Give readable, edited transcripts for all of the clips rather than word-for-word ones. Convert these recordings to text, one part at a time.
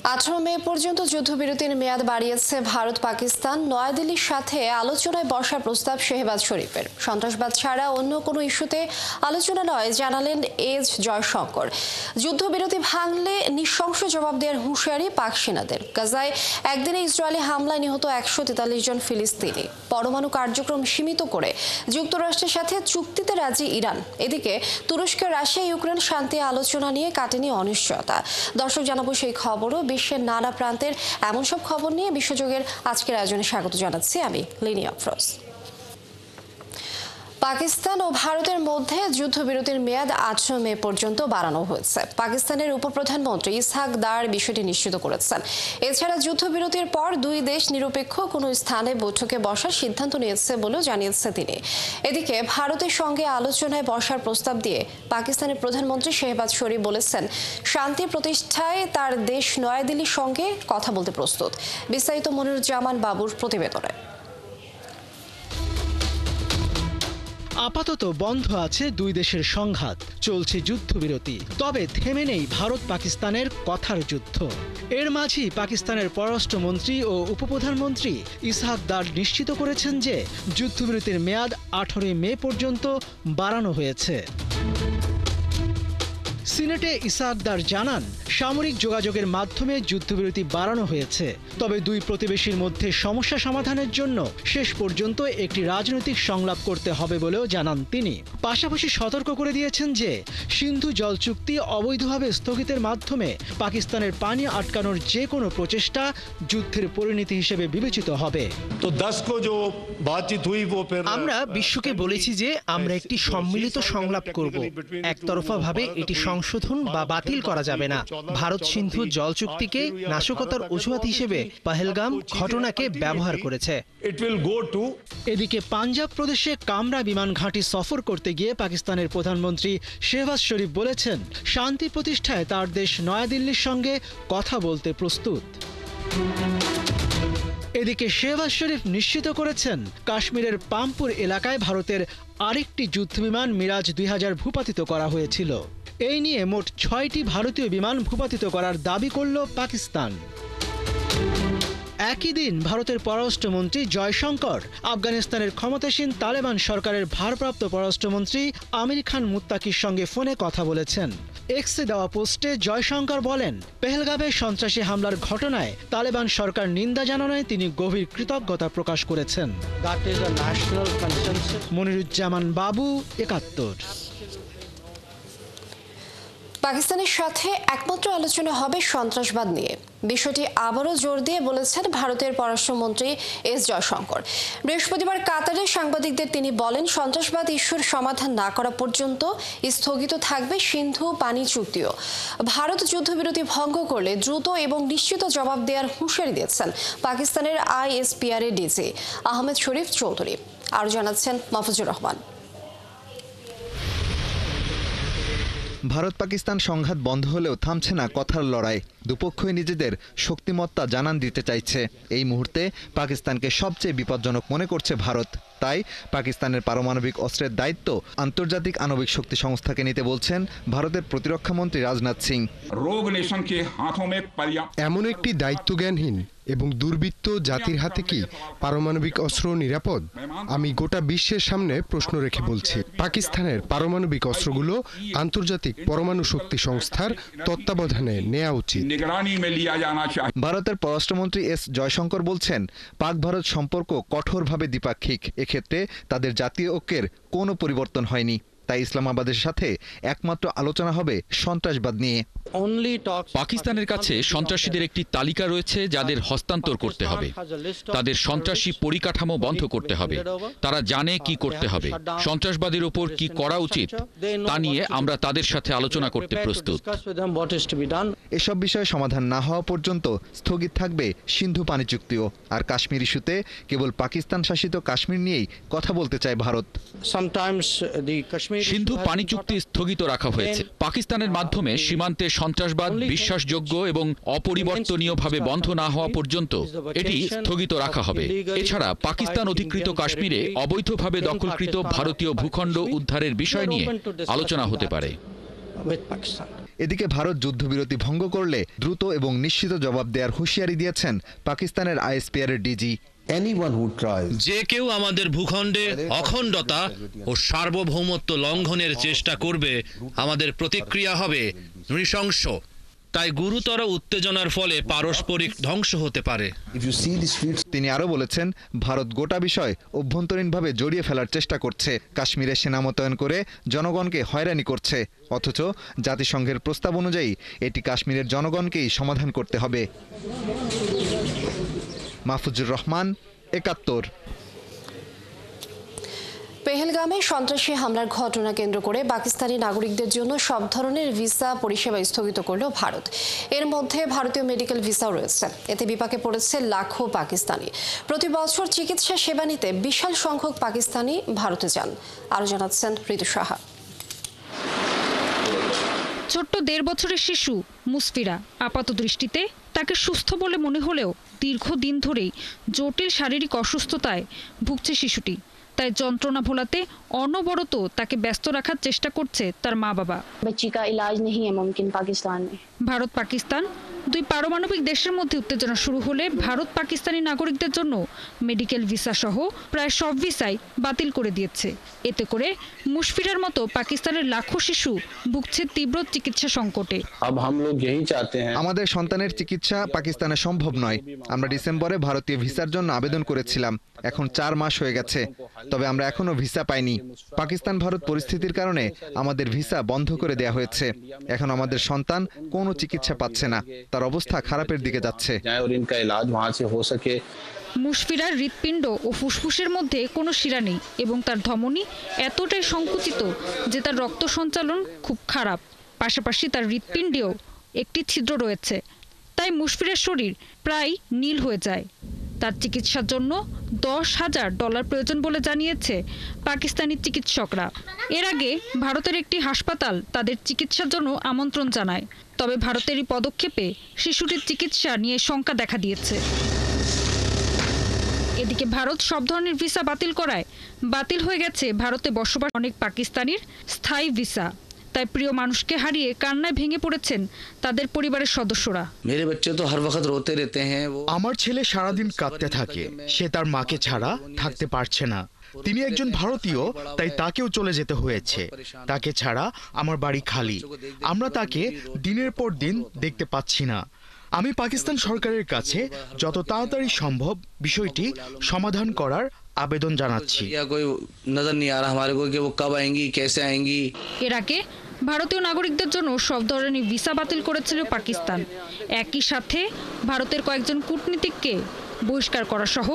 18 মে পর্যন্ত যুদ্ধবিরতির মেয়াদ বাড়িয়েছে ভারত পাকিস্তান। নয়াদিল্লির সাথে আলোচনায় বসার প্রস্তাব শেহবাজ শরীফের। সন্ত্রাসবাদ ছাড়া অন্য কোনো ইস্যুতে আলোচনা নয় জানালেন এস জয়শঙ্কর। যুদ্ধবিরতি ভাঙলে নৃশংস জবাব দেওয়ার হুঁশিয়ারি পাক সেনাদের। গাজায় একদিনে ইসরায়েলি হামলায় নিহত 143 জন ফিলিস্তিনি। পরমাণু কার্যক্রম সীমিত করে যুক্তরাষ্ট্রের সাথে চুক্তিতে রাজি ইরান। এদিকে তুরস্ক, রাশিয়া, ইউক্রেন শান্তি আলোচনা নিয়ে কাটেনি অনিশ্চয়তা। দর্শক, জানাবো সেই খবরও। বিশ্বের নানা প্রান্তের এমন সব খবর নিয়ে বিশ্বযোগের আজকের আয়োজনে স্বাগত জানাচ্ছি আমি লিনি আফরোজ। পাকিস্তান ও ভারতের মধ্যে যুদ্ধবিরতির মেয়াদ 18 মে পর্যন্ত বাড়ানো হয়েছে। পাকিস্তানের উপপ্রধানমন্ত্রী ইসহাক দার বিষয়টি নিশ্চিত করেছেন। এছাড়া যুদ্ধবিরতির পর দুই দেশ নিরপেক্ষ কোনো স্থানে বৈঠকে বসার সিদ্ধান্ত নিয়েছে বলেও জানিয়েছে তিনি। এদিকে ভারতের সঙ্গে আলোচনায় বসার প্রস্তাব দিয়ে পাকিস্তানের প্রধানমন্ত্রী শেহবাজ শরীফ বলেছেন, শান্তি প্রতিষ্ঠায় তার দেশ নয়াদিল্লির সঙ্গে কথা বলতে প্রস্তুত। বিস্তারিত মনিরুজ্জামান বাবুর প্রতিবেদনে। আপাতত বন্ধ আছে দুই দেশের সংঘাত, চলছে যুদ্ধবিরতি। তবে থেমে নেই ভারত পাকিস্তানের কথার যুদ্ধ। এর মাঝেই পাকিস্তানের পররাষ্ট্রমন্ত্রী ও উপপ্রধানমন্ত্রী ইসহাক দার নিশ্চিত করেছেন যে যুদ্ধবিরতির মেয়াদ 18 মে পর্যন্ত বাড়ানো হয়েছে। সিনেটে ইসহাক দার জানান, সামরিক যোগাযোগের মাধ্যমে যুদ্ধবিরতি বাড়ানো হয়েছে। তবে দুই প্রতিবেশীর মধ্যে সমস্যা সমাধানের জন্য শেষ পর্যন্ত একটি রাজনৈতিক সংলাপ করতে হবে বলেও জানান তিনি। পাশাপাশি সতর্ক করে দিয়েছেন যে সিন্ধু জল চুক্তি অবৈধভাবে স্থগিতের মাধ্যমে পাকিস্তানের পানি আটকানোর যে কোনো প্রচেষ্টা যুদ্ধের পরিণতি হিসেবে বিবেচিত হবে। আমরা বিশ্বকে বলেছি যে আমরা একটি সম্মিলিত সংলাপ করব। একতরফাভাবে এটি সংশোধন বা বাতিল করা যাবে না। ভারত সিন্ধু জল চুক্তিকে নাশকতার অজুহাত হিসেবে পহেলগাম ঘটনাকে ব্যবহার করেছে। এদিকে পাঞ্জাব প্রদেশে কামরা বিমান ঘাঁটি সফর করতে গিয়ে পাকিস্তানের প্রধানমন্ত্রী শেহবাজ শরীফ বলেছেন, শান্তি প্রতিষ্ঠায় তার দেশ নয়াদিল্লির সঙ্গে কথা বলতে প্রস্তুত। এদিকে শেহবাজ শরীফ নিশ্চিত করেছেন, কাশ্মীরের পামপুর এলাকায় ভারতের আরেকটি যুদ্ধবিমান মিরাজ 2000 ভূপাতিত করা হয়েছিল। এই নিয়ে মোট 6টি ভারতীয় বিমান ভূপাতিত করার দাবি করল পাকিস্তান। একই দিন ভারতের পররাষ্ট্রমন্ত্রী জয়শঙ্কর আফগানিস্তানের ক্ষমতাসীন তালেবান সরকারের ভারপ্রাপ্ত পররাষ্ট্রমন্ত্রী আমির খান মুত্তাকির সঙ্গে ফোনে কথা বলেছেন। এক্সে দেওয়া পোস্টে জয়শঙ্কর বলেন, পেহেলগামে সন্ত্রাসী হামলার ঘটনায় তালেবান সরকার নিন্দা জানানোয় তিনি গভীর কৃতজ্ঞতা প্রকাশ করেছেন। মনিরুজ্জামান বাবু, 71। পাকিস্তানের সাথে একমাত্র আলোচনা হবে সন্ত্রাসবাদ নিয়ে। বিষয়টি আবারও জোর দিয়ে বলেছেন ভারতের পররাষ্ট্রমন্ত্রী এস জয়শঙ্কর। বৃহস্পতিবার কাতারে সাংবাদিকদের তিনি বলেন, সন্ত্রাসবাদ ইস্যুর সমাধান না করা পর্যন্ত স্থগিত থাকবে সিন্ধু পানি চুক্তিও। ভারত যুদ্ধবিরতি ভঙ্গ করলে দ্রুত এবং নিশ্চিত জবাব দেওয়ার হুঁশিয়ারি দিয়েছেন পাকিস্তানের ISPR এর ডিজি আহমেদ শরীফ চৌধুরী। আরও জানাচ্ছেন মাহফুজুর রহমান। ভারত পাকিস্তান সংঘাত বন্ধ হলেও থামছে না কথার লড়াই। দুপক্ষই নিজেদের শক্তিমত্তা জানান দিতে চাইছে। এই মুহূর্তে পাকিস্তানকে সবচেয়ে বিপজ্জনক মনে করছে ভারত। তাই পাকিস্তানের পারমাণবিক অস্ত্রের দায়িত্ব আন্তর্জাতিক আণবিক শক্তি সংস্থাকে নিতে বলছেন ভারতের প্রতিরক্ষামন্ত্রী রাজনাথ সিং। এমন একটি দায়িত্বজ্ঞানহীন এবং দুর্বৃত্ত জাতির হাতে কি পারমাণবিক অস্ত্র নিরাপদ? আমি গোটা বিশ্বের সামনে প্রশ্ন রেখে বলছি, পাকিস্তানের পারমাণবিক অস্ত্রগুলো আন্তর্জাতিক পরমাণু শক্তি সংস্থার তত্ত্বাবধানে নেওয়া উচিত। ভারতের পররাষ্ট্রমন্ত্রী এস জয়শঙ্কর বলছেন, পাক ভারত সম্পর্ক কঠোরভাবে দ্বিপাক্ষিক। এক্ষেত্রে তাদের জাতীয় ঐক্যের কোনো পরিবর্তন হয়নি। তাই ইসলামাবাদের সাথে একমাত্র আলোচনা হবে সন্ত্রাসবাদ নিয়ে। পাকিস্তানের কাছে সন্ত্রাসীদের একটি তালিকা রয়েছে যাদের হস্তান্তর করতে হবে। তাদের সন্ত্রাসী পরিকাঠামো বন্ধ করতে হবে। তারা জানে কি করতে হবে। সন্ত্রাসবাদের ওপর কি করা উচিত তা নিয়ে আমরা তাদের সাথে আলোচনা করতে প্রস্তুত। এসব বিষয়ে সমাধান না হওয়া পর্যন্ত স্থগিত থাকবে সিন্ধু পানি চুক্তিও। আর কাশ্মীর ইস্যুতে কেবল পাকিস্তান শাসিত কাশ্মীর নিয়েই কথা বলতে চায় ভারত। সিন্ধু পানি চুক্তি স্থগিত রাখা হয়েছে। পাকিস্তানের মাধ্যমে সীমান্তে সন্ত্রাসবাদ বিশ্বাসযোগ্য এবং অপরিবর্তনীয়ভাবে বন্ধ না হওয়া পর্যন্ত এটি স্থগিত রাখা হবে। এছাড়া পাকিস্তান অধিকৃত কাশ্মীরে অবৈধভাবে দখলকৃত ভারতীয় ভূখণ্ড উদ্ধারের বিষয় নিয়ে আলোচনা হতে পারে। এদিকে ভারত যুদ্ধবিরতি ভঙ্গ করলে দ্রুত এবং নিশ্চিত জবাব দেওয়ার হুঁশিয়ারি দিয়েছেন পাকিস্তানের আইএসপিআর এর ডিজি। যে কেউ আমাদের ভূখণ্ডে অখণ্ডতা ও সার্বভৌমত্ব লঙ্ঘনের চেষ্টা করবে, আমাদের প্রতিক্রিয়া হবে নৃশংস। তাই গুরুতর উত্তেজনার ফলে পারস্পরিক ধ্বংস হতে পারে। তিনি আরও বলেছেন, ভারত গোটা বিষয় অভ্যন্তরীণভাবে জড়িয়ে ফেলার চেষ্টা করছে, কাশ্মীরে সেনা মোতায়েন করে জনগণকে হয়রানি করছে, অথচ জাতিসংঘের প্রস্তাব অনুযায়ী এটি কাশ্মীরের জনগণকেই সমাধান করতে হবে। মাহফুজুর রহমান, ৭১। পেহেলগামে সন্ত্রাসী হামলার ঘটনা কেন্দ্র করে পাকিস্তানি নাগরিকদের জন্য সব ধরনের ভিসা পরিষেবা স্থগিত করল ভারত। এর মধ্যে ভারতীয় মেডিকেল ভিসাও রয়েছে। এতে বিপাকে পড়েছে লাখো পাকিস্তানি। প্রতি বছর চিকিৎসা সেবা নিতে বিশাল সংখ্যক পাকিস্তানি ভারতে যান। আরও জানাচ্ছেন ঋতু সাহা। ছোট্ট ১.৫ বছরের শিশু মুসফিরা আপাত দৃষ্টিতে তাকে সুস্থ বলে মনে হলেও দীর্ঘদিন ধরেই জটিল শারীরিক অসুস্থতায় ভুগছে শিশুটি। তাই যন্ত্রণা ভোলাতে অনবরত তাকে ব্যস্ত রাখার চেষ্টা করছে তার মা বাবা। ভারত পাকিস্তান দুই পারমাণবিক দেশের মধ্যে উত্তেজনা শুরু হলে ভারত পাকিস্তানি নাগরিকদের জন্য মেডিকেল ভিসা সহ প্রায় সব ভিসাই বাতিল করে দিয়েছে। এতে করে মুশফিরার মতো পাকিস্তানের লাখো শিশু ভুগছে তীব্র চিকিৎসা সংকটে। আমাদের সন্তানের চিকিৎসা পাকিস্তানে সম্ভব নয়। আমরা ডিসেম্বরে ভারতীয় ভিসার জন্য আবেদন করেছিলাম। এখন ৪ মাস হয়ে গেছে, তবে আমরা এখনো ভিসা পাইনি। পাকিস্তান ভারত পরিস্থিতির কারণে আমাদের ভিসা বন্ধ করে দেয়া হয়েছে। এখন আমাদের সন্তান কোনো চিকিৎসা পাচ্ছে না, তার অবস্থা খারাপের দিকে যাচ্ছে। মুশফিরার হৃৎপিণ্ড ও ফুসফুসের মধ্যে কোনো শিরা নেই এবং তার ধমনী এতটাই সংকুচিত যে তার রক্ত সঞ্চালন খুব খারাপ। পাশাপাশি তার হৃৎপিণ্ডেও একটি ছিদ্র রয়েছে। তাই মুশফিরের শরীর প্রায় নীল হয়ে যায়। তার চিকিৎসার জন্য $10,000 প্রয়োজন বলে জানিয়েছে পাকিস্তানি চিকিৎসকরা। এর আগে ভারতের একটি হাসপাতাল তাদের চিকিৎসার জন্য আমন্ত্রণ জানায়। তবে ভারতের এই পদক্ষেপে শিশুটির চিকিৎসা নিয়ে শঙ্কা দেখা দিয়েছে। এদিকে ভারত সব ধরনের ভিসা বাতিল করায় বাতিল হয়ে গেছে ভারতে বসবাস অনেক পাকিস্তানির স্থায়ী ভিসা। তাই প্রিয় মানুষকে হারিয়ে কান্নায় ভেঙে পড়েছেন তাদের পরিবারের সদস্যরা। আমার ছেলে সারাদিন কাঁদতে থাকে। সে তার মাকে ছাড়া থাকতে পারছে না। তিনি একজন ভারতীয়, তাই তাকেও চলে যেতে হয়েছে। তাকে ছাড়া আমার বাড়ি খালি। আমরা তাকে দিনের পর দিন দেখতে পাচ্ছি না। আমি পাকিস্তান সরকারের কাছে যত তাড়াতাড়ি সম্ভব বিষয়টি সমাধান করার আবেদন জানাচ্ছি। এর আগে ভারতীয় নাগরিকদের জন্য সব ধরনের ভিসা বাতিল করেছিল পাকিস্তান। একই সাথে ভারতের কয়েকজন কূটনীতিককে বহিষ্কার করা সহ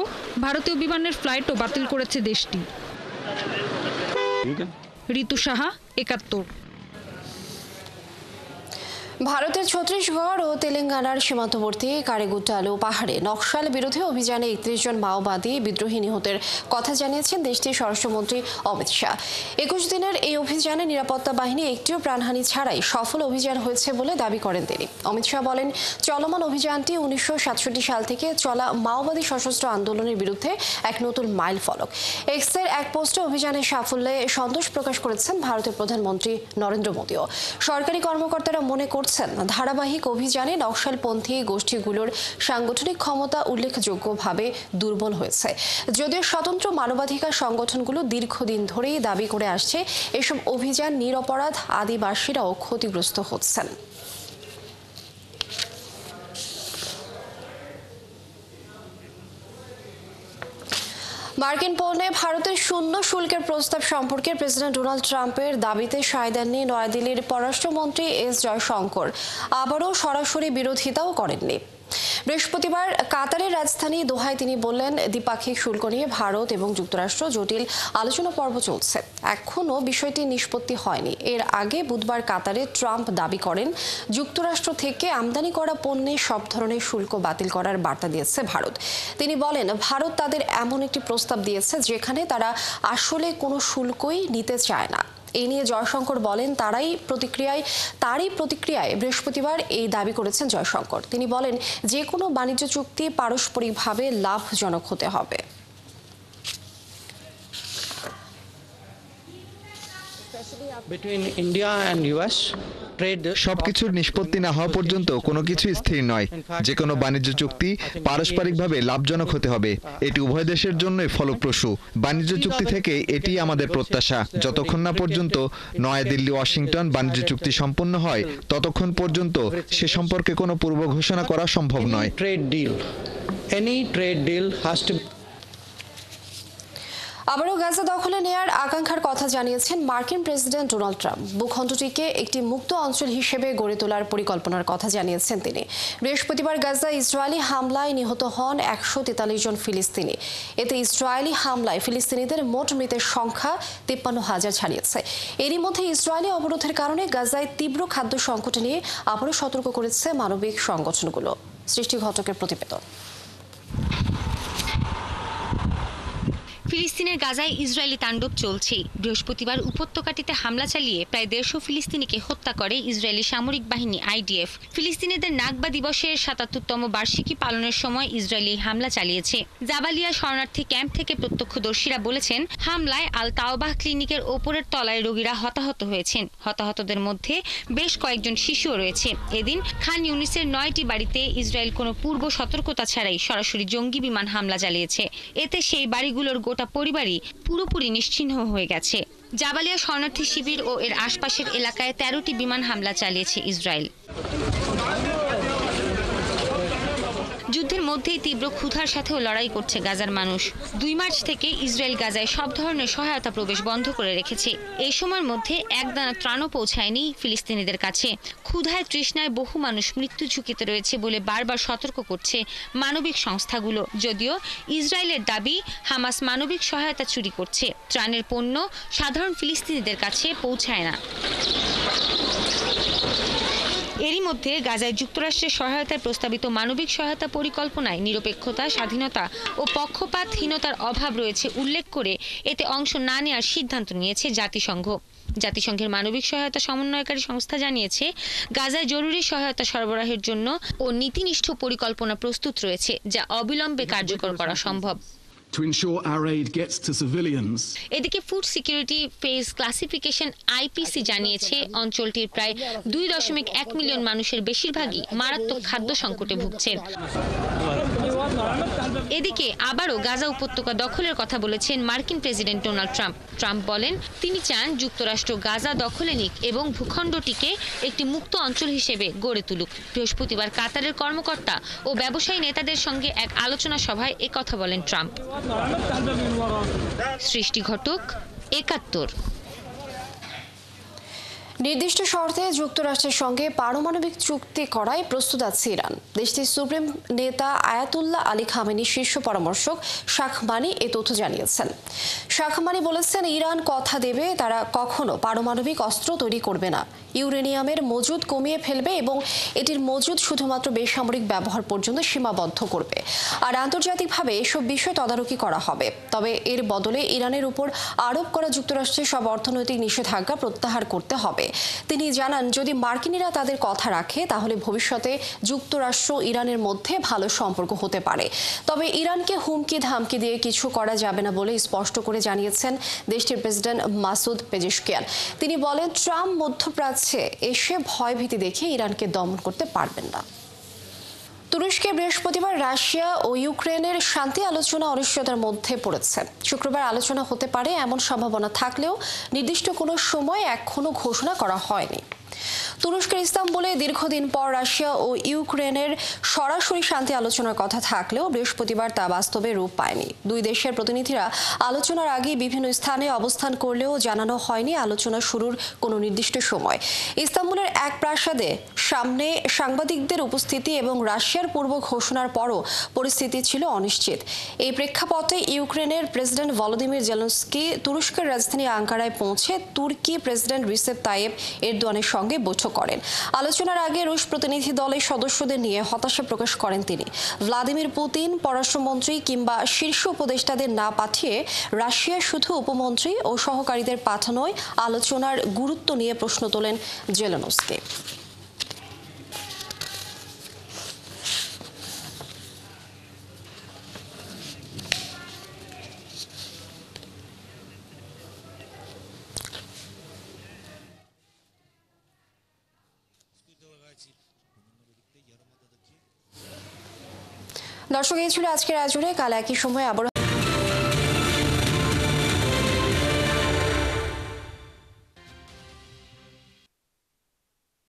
ভারতীয় বিমানের ফ্লাইটও বাতিল করেছে দেশটি। ঋতু সাহা, ৭১। ভারতের ছত্তিশগড় ও তেলেঙ্গানার সীমান্তবর্তী কারেগুটালু পাহাড়ে নকশাল বিরোধী অভিযানে ৩১ জন মাওবাদী বিদ্রোহী নিহতের কথা জানিয়েছেন দেশটির স্বরাষ্ট্রমন্ত্রী অমিত শাহ। ২১ দিনের এই অভিযানে নিরাপত্তা বাহিনী একটিও প্রাণহানি ছাড়াই সফল অভিযান হয়েছে বলে দাবি করেন তিনি। অমিত শাহ বলেন, চলমান অভিযানটি ১৯৬৭ সাল থেকে চলা মাওবাদী সশস্ত্র আন্দোলনের বিরুদ্ধে এক নতুন মাইল ফলক। এক্সের এক পোস্টে অভিযানের সাফল্যে সন্তোষ প্রকাশ করেছেন ভারতের প্রধানমন্ত্রী নরেন্দ্র মোদীও। সরকারি কর্মকর্তারা মনে করছেন ধারাবাহিক অভিযানে নকশালপন্থী গোষ্ঠীগুলোর সাংগঠনিক ক্ষমতা উল্লেখযোগ্যভাবে দুর্বল হয়েছে। যদিও স্বতন্ত্র মানবাধিকার সংগঠনগুলো দীর্ঘদিন ধরেই দাবি করে আসছে এসব অভিযান নিরপরাধ আদিবাসীরাও ক্ষতিগ্রস্ত হচ্ছেন। মার্কিন পণ্যে ভারতের শূন্য শুল্কের প্রস্তাব সম্পর্কে প্রেসিডেন্ট ডোনাল্ড ট্রাম্পের দাবিতে সায় দেননি নয়াদিল্লির পররাষ্ট্রমন্ত্রী এস জয়শঙ্কর। আবারও সরাসরি বিরোধিতাও করেননি। বৃহস্পতিবার কাতারের রাজধানী দোহায় তিনি বললেন, দ্বিপাক্ষিক শুল্ক নিয়ে ভারত এবং যুক্তরাষ্ট্র জটিল আলোচনা পর্ব চলছে। এখনও বিষয়টি নিষ্পত্তি হয়নি। এর আগে বুধবার কাতারে ট্রাম্প দাবি করেন, যুক্তরাষ্ট্র থেকে আমদানি করা পণ্যে সব ধরনের শুল্ক বাতিল করার বার্তা দিয়েছে ভারত। তিনি বলেন, ভারত তাদের এমন একটি প্রস্তাব দিয়েছে যেখানে তারা আসলে কোনো শুল্কই নিতে চায় না। এই নিয়ে জয়শঙ্কর বলেন, তারই প্রতিক্রিয়ায় বৃহস্পতিবার এই দাবি করেছেন জয়শঙ্কর। তিনি বলেন, যে কোনো বাণিজ্য চুক্তি পারস্পরিকভাবে লাভজনক হতে হবে। Between India and US, সবকিছুর নিষ্পত্তি না হওয়া পর্যন্ত কোনো কিছু স্থির নয়। যে কোনো বাণিজ্য চুক্তি পারস্পরিকভাবে লাভজনক হতে হবে। এটি উভয় দেশের জন্যই ফলপ্রসূ। বাণিজ্য চুক্তি থেকে এটি আমাদের প্রত্যাশা। যতক্ষণ না পর্যন্ত নয়াদিল্লি ওয়াশিংটন বাণিজ্য চুক্তি সম্পন্ন হয়, ততক্ষণ পর্যন্ত সে সম্পর্কে কোনো পূর্ব ঘোষণা করা সম্ভব নয়। আবারও গাজা দখলে নেয়ার আকাঙ্ক্ষার কথা জানিয়েছেন মার্কিন প্রেসিডেন্ট ডোনাল্ড ট্রাম্প। ভূখণ্ডটিকে একটি মুক্ত অঞ্চল হিসেবে গড়ে তোলার পরিকল্পনার কথা জানিয়েছেন তিনি। বৃহস্পতিবার গাজা ইসরায়েলি হামলায় নিহত হন 143 জন ফিলিস্তিনি। এতে ইসরায়েলি হামলায় ফিলিস্তিনিদের মোট মৃতের সংখ্যা 53,000 ছাড়িয়েছে। এরই মধ্যে ইসরায়েলি অবরোধের কারণে গাজায় তীব্র খাদ্য সংকট নিয়ে আবারও সতর্ক করেছে মানবিক সংগঠনগুলো। সৃষ্টি ঘটকের প্রতিবেদন। ফিলিস্তিনের গাজায় ইসরায়েলি তাণ্ডব চলছেই। বৃহস্পতিবার উপত্যকাটিতে হামলা চালিয়ে প্রায় 150 ফিলিস্তিনিকে হত্যা করে ইসরায়েলি সামরিক বাহিনী আইডিএফ। ফিলিস্তিনিদের নাকবা দিবসের 77তম বার্ষিকী পালনের সময় ইসরায়েলি হামলা চালিয়েছে। জাবালিয়া শরণার্থী ক্যাম্প থেকে প্রত্যক্ষদর্শীরা বলেছেন, হামলায় আল তাওবাহ ক্লিনিকের ওপরের তলায় রোগীরা হতাহত হয়েছেন। হতাহতদের মধ্যে বেশ কয়েকজন শিশুও রয়েছে। এদিন খান ইউনিসের 9টি বাড়িতে ইসরায়েল কোনো পূর্ব সতর্কতা ছাড়াই সরাসরি জঙ্গি বিমান হামলা চালিয়েছে। এতে সেই বাড়িগুলোর গোটা পরিবারই পুরোপুরি নিশ্চিহ্ন হয়ে গেছে। জাবালিয়া শরণার্থী শিবির ও এর আশপাশের এলাকায় 13টি বিমান হামলা চালিয়েছে ইসরায়েল। যুদ্ধের মধ্যেই তীব্র ক্ষুধার সাথেও লড়াই করছে গাজার মানুষ। 2 মার্চ থেকে ইসরায়েল গাজায় সব ধরনের সহায়তা প্রবেশ বন্ধ করে রেখেছে। এই সময়ের মধ্যে একদানা ত্রাণও পৌঁছায়নি ফিলিস্তিনিদের কাছে। ক্ষুধায় তৃষ্ণায় বহু মানুষ মৃত্যু ঝুঁকিতে রয়েছে বলে বারবার সতর্ক করছে মানবিক সংস্থাগুলো। যদিও ইসরায়েলের দাবি, হামাস মানবিক সহায়তা চুরি করছে। ত্রাণের পণ্য সাধারণ ফিলিস্তিনিদের কাছে পৌঁছায় না। এরই মধ্যে গাজায় যুক্তরাষ্ট্রের সহায়তায় প্রস্তাবিত মানবিক সহায়তা পরিকল্পনায় নিরপেক্ষতা, স্বাধীনতা ও পক্ষপাতহীনতার অভাব রয়েছে উল্লেখ করে এতে অংশ না নেওয়ার সিদ্ধান্ত নিয়েছে জাতিসংঘ। জাতিসংঘের মানবিক সহায়তা সমন্বয়কারী সংস্থা জানিয়েছে, গাজায় জরুরি সহায়তা সরবরাহের জন্য ও নীতিনিষ্ঠ পরিকল্পনা প্রস্তুত রয়েছে, যা অবিলম্বে কার্যকর করা সম্ভব। এদিকে food security phase classification IPC জানিয়েছে, অঞ্চলটির প্রায় 2.1 মিলিয়ন মানুষের বেশিরভাগই মারাত্মক খাদ্য সংকটে ভুগছেন। এদিকে আবারও গাজা উপত্যকা দখলের কথা বলেছেন মার্কিন প্রেসিডেন্ট ডোনাল্ড ট্রাম্প। ট্রাম্প বলেন, তিনি চান যুক্তরাষ্ট্র গাজা দখলে নিক এবং ভূখণ্ডটিকে একটি মুক্ত অঞ্চল হিসেবে গড়ে তুলুক। বৃহস্পতিবার কাতারের কর্মকর্তা ও ব্যবসায়ী নেতাদের সঙ্গে এক আলোচনা সভায় একথা বলেন ট্রাম্প। সৃষ্টি ঘটক, 71। নির্দিষ্ট শর্তে যুক্তরাষ্ট্রের সঙ্গে পারমাণবিক চুক্তি করায় প্রস্তুত আছে ইরান। দেশটির সুপ্রিম নেতা আয়াতুল্লাহ আলী খামেনির শীর্ষ পরামর্শক শাখমানি এ তথ্য জানিয়েছেন। শাখমানি বলেছেন, ইরান কথা দেবে তারা কখনো পারমাণবিক অস্ত্র তৈরি করবে না, ইউরেনিয়ামের মজুদ কমিয়ে ফেলবে এবং এটির মজুদ শুধুমাত্র বেসামরিক ব্যবহার পর্যন্ত সীমাবদ্ধ করবে। আর আন্তর্জাতিকভাবে এসব বিষয় তদারকি করা হবে। তবে এর বদলে ইরানের উপর আরোপ করা যুক্তরাষ্ট্রের সব অর্থনৈতিক নিষেধাজ্ঞা প্রত্যাহার করতে হবে। তিনি জানান, যদি মার্কিনিরা তাদের কথা রাখে তাহলে ভবিষ্যতে যুক্তরাষ্ট্র ইরানের মধ্যে ভালো সম্পর্ক হতে পারে। তবে ইরানকে হুমকি ধামকি দিয়ে কিছু করা যাবে না বলে স্পষ্ট করে জানিয়েছেন দেশটির প্রেসিডেন্ট মাসুদ পেজেশকিয়ান। তিনি বলেন, ট্রাম্প মধ্যপ্রাচ্যে এসে ভয়ভীতি দেখিয়ে ইরানকে দমন করতে পারবেন না। তুরস্কে বৃহস্পতিবার রাশিয়া ও ইউক্রেনের শান্তি আলোচনা অনিশ্চয়তার মধ্যে পড়েছে। শুক্রবার আলোচনা হতে পারে এমন সম্ভাবনা থাকলেও নির্দিষ্ট কোনো সময় এখনো ঘোষণা করা হয়নি। তুরস্কের ইস্তাম্বুলে দীর্ঘদিন পর রাশিয়া ও ইউক্রেনের সরাসরি শান্তি আলোচনার কথা থাকলেও বৃহস্পতিবার তা বাস্তবে রূপ পায়নি। দুই দেশের প্রতিনিধিরা আলোচনার আগে বিভিন্ন স্থানে অবস্থান করলেও জানানো হয়নি আলোচনা শুরুর কোনো নির্দিষ্ট সময়। ইস্তাম্বুলের এক প্রাসাদে সামনে সাংবাদিকদের উপস্থিতি এবং রাশিয়ার পূর্ব ঘোষণার পরও পরিস্থিতি ছিল অনিশ্চিত। এই প্রেক্ষাপটে ইউক্রেনের প্রেসিডেন্ট ভলোদিমির জেলেনস্কি তুরস্কের রাজধানী আঙ্কারায় পৌঁছে তুর্কি প্রেসিডেন্ট রিসেপ তাইয়েপ এরদোয়ানের সঙ্গে বৈঠক করেন। আলোচনার আগে রুশ প্রতিনিধি দলের সদস্যদের নিয়ে হতাশা প্রকাশ করেন তিনি। ভ্লাদিমির পুতিন পররাষ্ট্রমন্ত্রী কিংবা শীর্ষ উপদেষ্টাদের না পাঠিয়ে রাশিয়া শুধু উপমন্ত্রী ও সহকারীদের পাঠানোয় আলোচনার গুরুত্ব নিয়ে প্রশ্ন তোলেন জেলেনস্কি। দর্শক, এই ছিল আজকের আয়োজনে। কাল একই সময় আবার